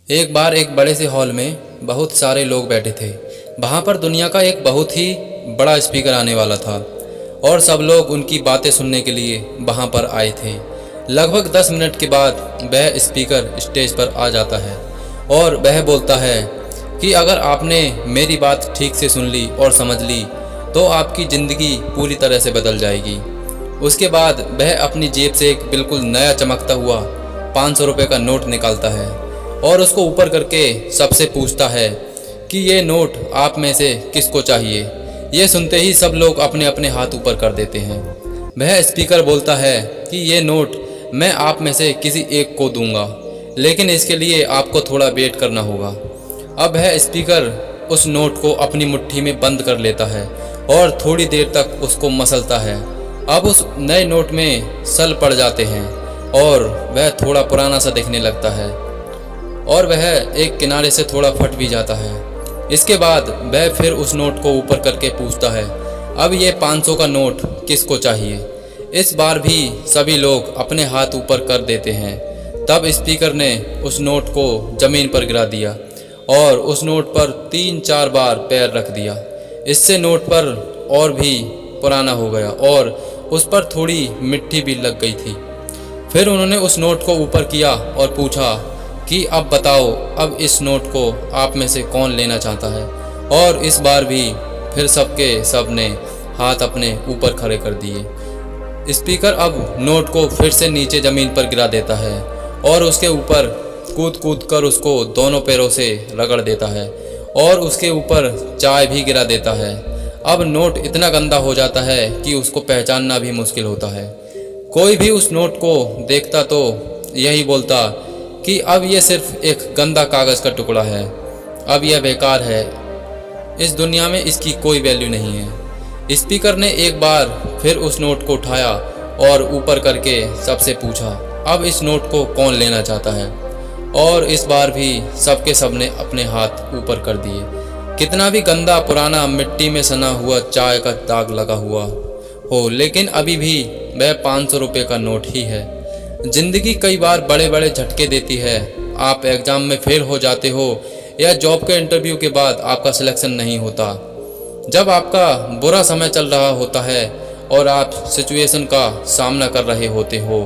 एक बार एक बड़े से हॉल में बहुत सारे लोग बैठे थे। वहाँ पर दुनिया का एक बहुत ही बड़ा स्पीकर आने वाला था और सब लोग उनकी बातें सुनने के लिए वहाँ पर आए थे। लगभग 10 मिनट के बाद वह स्पीकर स्टेज पर आ जाता है और वह बोलता है कि अगर आपने मेरी बात ठीक से सुन ली और समझ ली तो आपकी ज़िंदगी पूरी तरह से बदल जाएगी। उसके बाद वह अपनी जेब से एक बिल्कुल नया चमकता हुआ 500 रुपये का नोट निकालता है और उसको ऊपर करके सबसे पूछता है कि ये नोट आप में से किसको चाहिए। ये सुनते ही सब लोग अपने अपने हाथ ऊपर कर देते हैं। वह स्पीकर बोलता है कि ये नोट मैं आप में से किसी एक को दूंगा, लेकिन इसके लिए आपको थोड़ा वेट करना होगा। अब वह स्पीकर उस नोट को अपनी मुट्ठी में बंद कर लेता है और थोड़ी देर तक उसको मसलता है। अब उस नए नोट में सल पड़ जाते हैं और वह थोड़ा पुराना सा दिखने लगता है और वह एक किनारे से थोड़ा फट भी जाता है। इसके बाद वह फिर उस नोट को ऊपर करके पूछता है, अब ये 500 का नोट किसको चाहिए। इस बार भी सभी लोग अपने हाथ ऊपर कर देते हैं। तब स्पीकर ने उस नोट को ज़मीन पर गिरा दिया और उस नोट पर 3-4 बार पैर रख दिया। इससे नोट पर और भी पुराना हो गया और उस पर थोड़ी मिट्टी भी लग गई थी। फिर उन्होंने उस नोट को ऊपर किया और पूछा कि अब बताओ, अब इस नोट को आप में से कौन लेना चाहता है। और इस बार भी फिर सब ने हाथ अपने ऊपर खड़े कर दिए। स्पीकर अब नोट को फिर से नीचे ज़मीन पर गिरा देता है और उसके ऊपर कूद कूद कर उसको दोनों पैरों से रगड़ देता है और उसके ऊपर चाय भी गिरा देता है। अब नोट इतना गंदा हो जाता है कि उसको पहचानना भी मुश्किल होता है। कोई भी उस नोट को देखता तो यही बोलता कि अब यह सिर्फ एक गंदा कागज़ का टुकड़ा है, अब यह बेकार है, इस दुनिया में इसकी कोई वैल्यू नहीं है। स्पीकर ने एक बार फिर उस नोट को उठाया और ऊपर करके सबसे पूछा, अब इस नोट को कौन लेना चाहता है। और इस बार भी सब ने अपने हाथ ऊपर कर दिए। कितना भी गंदा पुराना मिट्टी में सना हुआ चाय का दाग लगा हुआ हो, लेकिन अभी भी वह 500 रुपये का नोट ही है। ज़िंदगी कई बार बड़े बड़े झटके देती है। आप एग्ज़ाम में फेल हो जाते हो या जॉब के इंटरव्यू के बाद आपका सिलेक्शन नहीं होता। जब आपका बुरा समय चल रहा होता है और आप सिचुएशन का सामना कर रहे होते हो,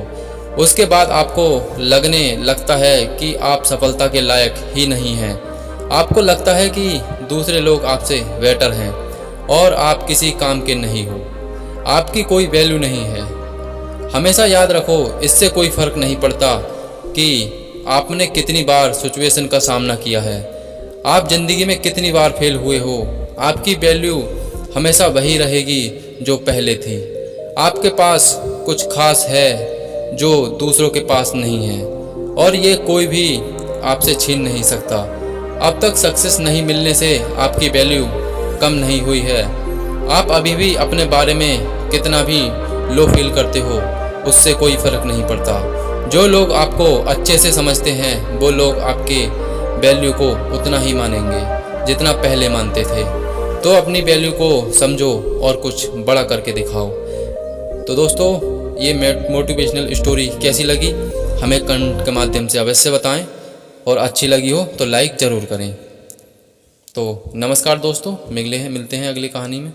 उसके बाद आपको लगने लगता है कि आप सफलता के लायक ही नहीं हैं। आपको लगता है कि दूसरे लोग आपसे बेटर हैं और आप किसी काम के नहीं हो, आपकी कोई वैल्यू नहीं है। हमेशा याद रखो, इससे कोई फ़र्क नहीं पड़ता कि आपने कितनी बार सिचुएशन का सामना किया है, आप ज़िंदगी में कितनी बार फेल हुए हो। आपकी वैल्यू हमेशा वही रहेगी जो पहले थी। आपके पास कुछ खास है जो दूसरों के पास नहीं है और ये कोई भी आपसे छीन नहीं सकता। अब तक सक्सेस नहीं मिलने से आपकी वैल्यू कम नहीं हुई है। आप अभी भी अपने बारे में कितना भी लो फील करते हो, उससे कोई फ़र्क नहीं पड़ता। जो लोग आपको अच्छे से समझते हैं वो लोग आपके वैल्यू को उतना ही मानेंगे जितना पहले मानते थे। तो अपनी वैल्यू को समझो और कुछ बड़ा करके दिखाओ। तो दोस्तों, ये मोटिवेशनल स्टोरी कैसी लगी हमें कमेंट के माध्यम से अवश्य बताएं और अच्छी लगी हो तो लाइक ज़रूर करें। तो नमस्कार दोस्तों, मिलते हैं अगली कहानी में।